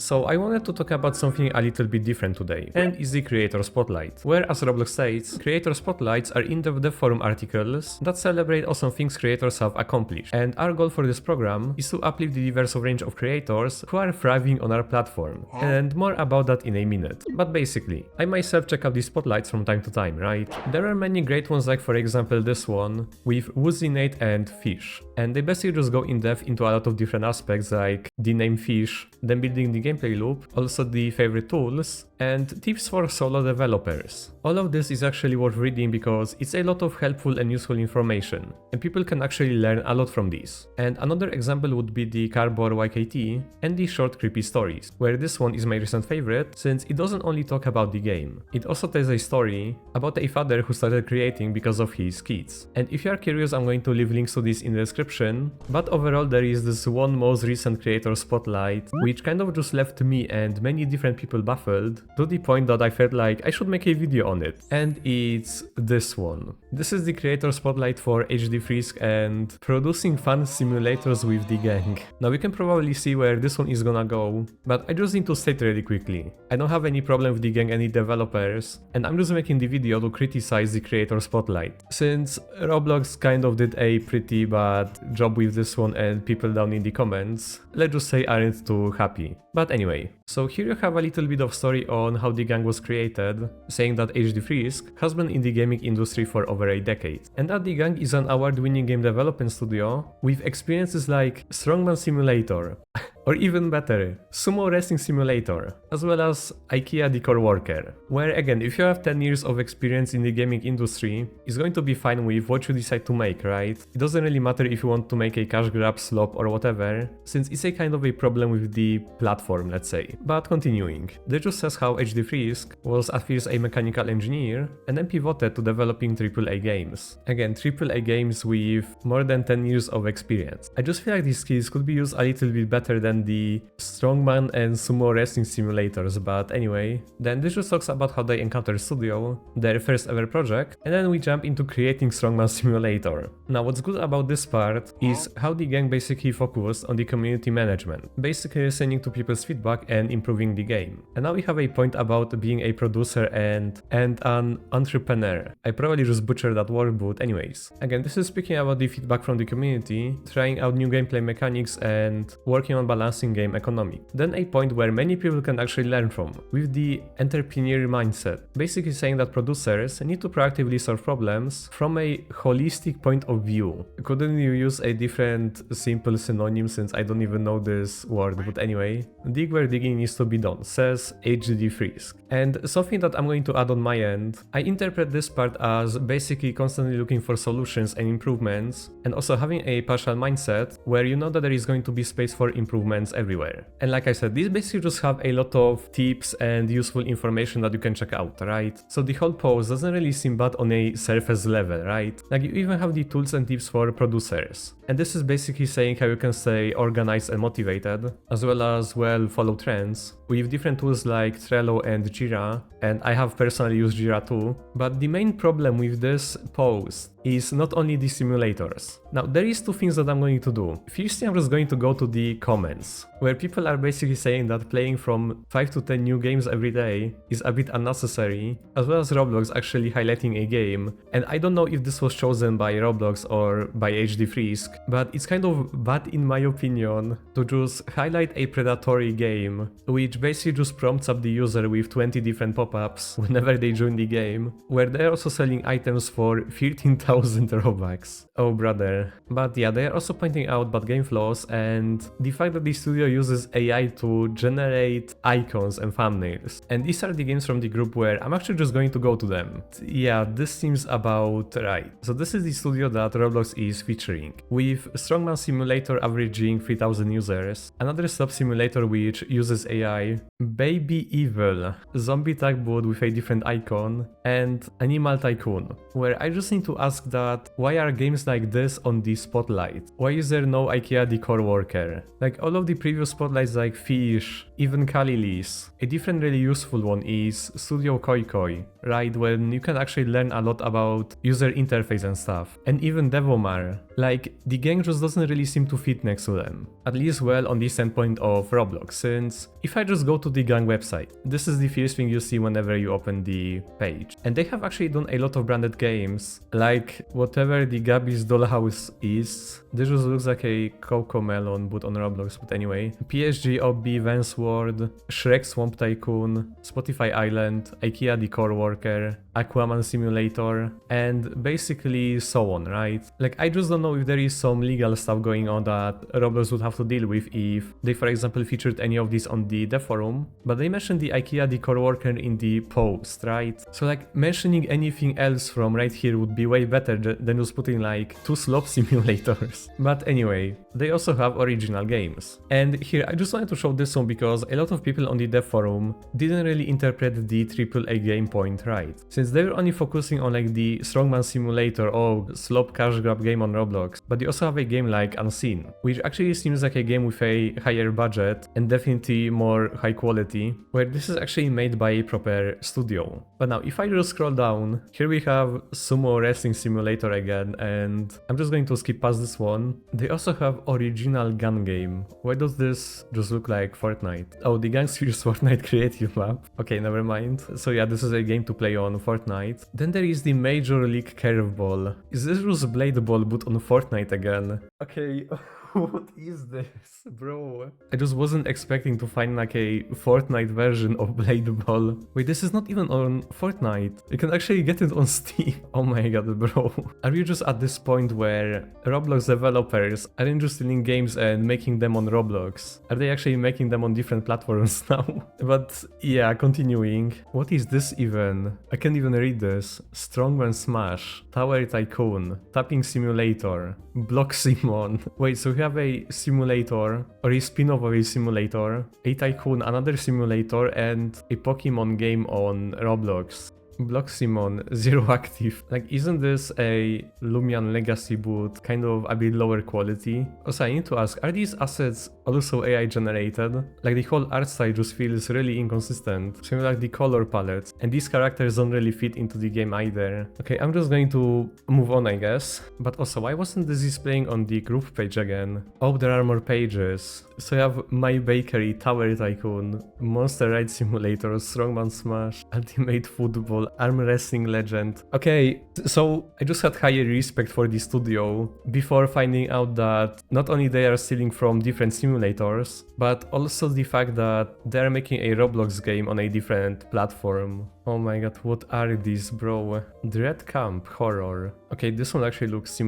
So I wanted to talk about something a little bit different today, and is the Creator Spotlight, where, as Roblox states, Creator Spotlights are in-depth DevForum articles that celebrate awesome things creators have accomplished, and our goal for this program is to uplift the diverse range of creators who are thriving on our platform, and more about that in a minute. But basically, I myself check out these spotlights from time to time, right? There are many great ones, like for example this one, with Woozy Nate and Fish, and they basically just go in depth into a lot of different aspects like the name Fish, then building the gameplay loop, also the favorite tools, and tips for solo developers. All of this is actually worth reading because it's a lot of helpful and useful information, and people can actually learn a lot from these. And another example would be the Cardboard YKT and the short creepy stories, where this one is my recent favorite since it doesn't only talk about the game, it also tells a story about a father who started creating because of his kids. And if you are curious, I'm going to leave links to this in the description, but overall there is this one most recent creator spotlight which kind of just left me and many different people baffled, to the point that I felt like I should make a video on it. And it's this one. This is the creator spotlight for HD Frisk and producing fun simulators with the gang. Now you can probably see where this one is gonna go, but I just need to state really quickly. I don't have any problem with the gang, any developers, and I'm just making the video to criticize the creator spotlight, since Roblox kind of did a pretty bad job with this one and people down in the comments, let's just say, aren't too happy. But anyway, so here you have a little bit of story on how the gang was created, saying that HD Frisk has been in the gaming industry for over a decade, and that the gang is an award-winning game development studio with experiences like Strongman Simulator, or even better, Sumo Wrestling Simulator, as well as IKEA Decor Worker, where again, if you have 10 years of experience in the gaming industry, it's going to be fine with what you decide to make, right? It doesn't really matter if you want to make a cash grab, slop or whatever, since it's a kind of a problem with the platform, let's say. But continuing, this just says how HD Frisk was at first a mechanical engineer and then pivoted to developing AAA games. Again, AAA games with more than 10 years of experience. I just feel like these skills could be used a little bit better than the Strongman and Sumo Wrestling Simulators, but anyway, then this just talks about how they encountered Studio, their first ever project, and then we jump into creating Strongman Simulator. Now what's good about this part is how the gang basically focused on the community management, basically listening to people's feedback and improving the game. And now we have a point about being a producer and an entrepreneur. I probably just butchered that word, but anyways. Again, this is speaking about the feedback from the community, trying out new gameplay mechanics and working on balancing game economy. Then a point where many people can actually learn from, with the entrepreneur mindset, basically saying that producers need to proactively solve problems from a holistic point of view. Couldn't you use a different simple synonym, since I don't even know this word, but anyway. Dig where digging needs to be done, says HD Frisk. And something that I'm going to add on my end, I interpret this part as basically constantly looking for solutions and improvements, and also having a partial mindset where you know that there is going to be space for improvements everywhere. And like I said, these basically just have a lot of tips and useful information that you can check out, right? So the whole post doesn't really seem bad on a surface level, right? Like you even have the tools and tips for producers. And this is basically saying how you can stay organized and motivated, as well as, well, follow trends, with different tools like Trello and Jira, and I have personally used Jira too. But the main problem with this post is not only the simulators. Now there is two things that I'm going to do. Firstly, I'm just going to go to the comments, where people are basically saying that playing from 5 to 10 new games every day is a bit unnecessary, as well as Roblox actually highlighting a game. And I don't know if this was chosen by Roblox or by HD Frisk, but it's kind of bad in my opinion to just highlight a predatory game, which basically just prompts up the user with 20 different pop-ups whenever they join the game, where they're also selling items for 13,000 Robux. Oh brother. But yeah, they are also pointing out bad game flaws and the fact that the studio uses AI to generate icons and thumbnails. And these are the games from the group where I'm actually just going to go to them. Yeah, this seems about right. So this is the studio that Roblox is featuring, with Strongman Simulator averaging 3,000 users, another stop simulator which uses AI, Baby Evil, Zombie Tag Bot with a different icon, and Animal Tycoon, where I just need to ask that why are games like this on the spotlight? Why is there no IKEA Decor Worker? Like all of the previous spotlights like Fish, even Kalilis. A different really useful one is Studio Koi Koi, right, when you can actually learn a lot about user interface and stuff. And even Devomar, like the gang just doesn't really seem to fit next to them. At least well on the standpoint of Roblox, since if I just go to the gang website, this is the first thing you see whenever you open the page. And they have actually done a lot of branded games, like whatever the Gabby's Dollhouse is. This just looks like a Coco Melon but on Roblox, but anyway. PSG Obby, Vance Ward, Shrek Swamp Tycoon, Spotify Island, IKEA Decor Worker, Aquaman Simulator, and basically so on, right? Like I just don't know if there is some legal stuff going on that Roblox would have to deal with if they, for example, featured any of these on the DevForum, but they mentioned the IKEA Decor Worker in the post, right? So like mentioning anything else from right here would be way better than just putting like 2 slop simulators. But anyway, they also have original games. And here I just wanted to show this one because a lot of people on the DevForum didn't really interpret the AAA game point right. Since they were only focusing on like the Strongman Simulator or slop cash grab game on Roblox, but they also have a game like Unseen, which actually seems like a game with a higher budget and definitely more high quality, where this is actually made by a proper studio. But now if I just scroll down, here we have Sumo Wrestling Simulator again, and I'm just going to skip past this one. They also have original gun game. Why does this just look like Fortnite? Oh, the Gangsters Fortnite creative map. Okay, never mind. So yeah, this is a game to play on Fortnite. Then there is the Major League Curveball. Is this just Blade Ball but on Fortnite again? Okay. What is this, bro? I just wasn't expecting to find like a Fortnite version of Blade Ball. Wait, this is not even on Fortnite. You can actually get it on Steam. Oh my god, bro. Are you just at this point where Roblox developers aren't just stealing games and making them on Roblox? Are they actually making them on different platforms now? But yeah, continuing. What is this even? I can't even read this. Strongman Smash, Tower Tycoon, Tapping Simulator, Block Simon. Wait, so we have a simulator, or a spin-off of a simulator, a tycoon, another simulator, and a Pokemon game on Roblox. Block Simon, zero active. Like, isn't this a Lumion Legacy boot, kind of a bit lower quality? Also, I need to ask, are these assets also AI generated? Like, the whole art style just feels really inconsistent. Same like the color palette. And these characters don't really fit into the game either. Okay, I'm just going to move on, I guess. But also, why wasn't this displaying on the group page again? Oh, there are more pages. So you have My Bakery, Tower Tycoon, Monster Ride Simulator, Strongman Smash, Ultimate Football, Arm Wrestling Legend. Okay, so I just had higher respect for the studio before finding out that not only they are stealing from different simulators, but also the fact that they are making a Roblox game on a different platform. Oh my god, what are these, bro? Dread Camp Horror. Okay, this one actually looks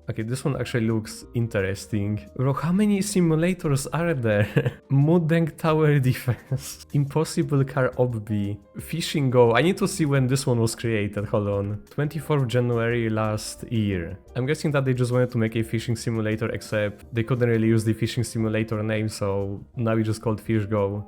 Okay, this one actually looks interesting. Bro, how many simulators are there? Mudeng Tower Defense, Impossible Car Obby, Fishing Go. I need to see when this one was created, hold on. 24th January last year. I'm guessing that they just wanted to make a fishing simulator, except they couldn't really use the fishing simulator name, so now we just called Fish Go.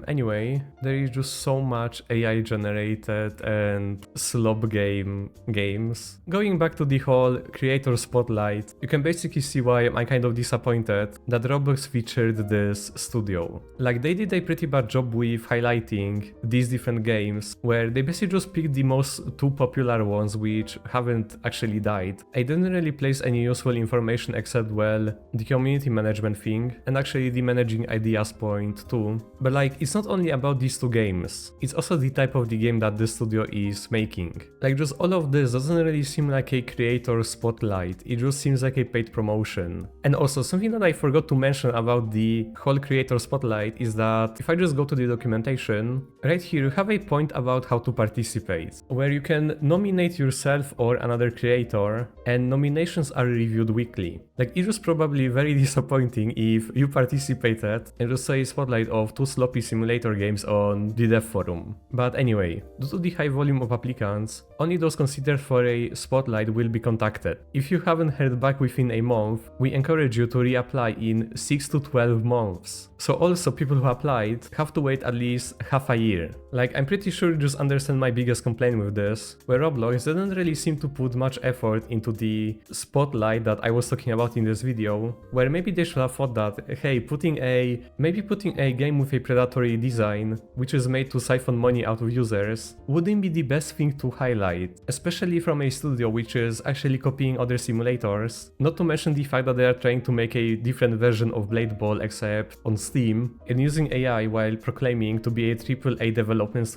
Anyway, there is just so much AI generated and slop games. Going back to the whole creator spotlight, you can basically see why I'm kind of disappointed that Roblox featured this studio. Like, they did a pretty bad job with highlighting these different games, where they basically just picked the most 2 popular ones which haven't actually died. I didn't really place any useful information except, well, the community management thing, and actually the managing ideas point too. But like, it's not only about these 2 games, it's also the type of the game that this studio is making. Like, just all of this doesn't really seem like a creator spotlight, it just seems like a paid promotion. And also, something that I forgot to mention about the whole creator spotlight is that if I just go to the documentation, right here you have a point about how to participate, where you can nominate yourself or another creator, and nominations are reviewed weekly. Like, it was probably very disappointing if you participated and just say spotlight of 2 sloppy simulator games on the DevForum. But anyway, due to the high volume of applicants, only those considered for a spotlight will be contacted. If you haven't heard back within a month, we encourage you to reapply in 6 to 12 months. So also, people who applied have to wait at least half a year. Like, I'm I'm pretty sure you just understand my biggest complaint with this, where Roblox didn't really seem to put much effort into the spotlight that I was talking about in this video, where maybe they should have thought that, hey, putting a game with a predatory design, which is made to siphon money out of users, wouldn't be the best thing to highlight, especially from a studio which is actually copying other simulators, not to mention the fact that they are trying to make a different version of Blade Ball except on Steam, and using AI while proclaiming to be a AAA development studio.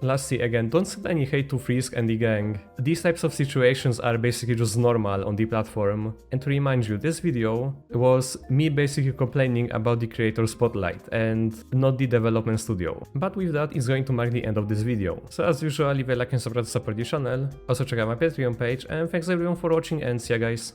Lastly, again, don't send any hate to Frisk and the gang. These types of situations are basically just normal on the platform, and to remind you, this video was me basically complaining about the creator spotlight and not the development studio. But with that, it's going to mark the end of this video. So as usual, leave a like and subscribe to support the channel, also check out my Patreon page, and thanks everyone for watching and see ya guys.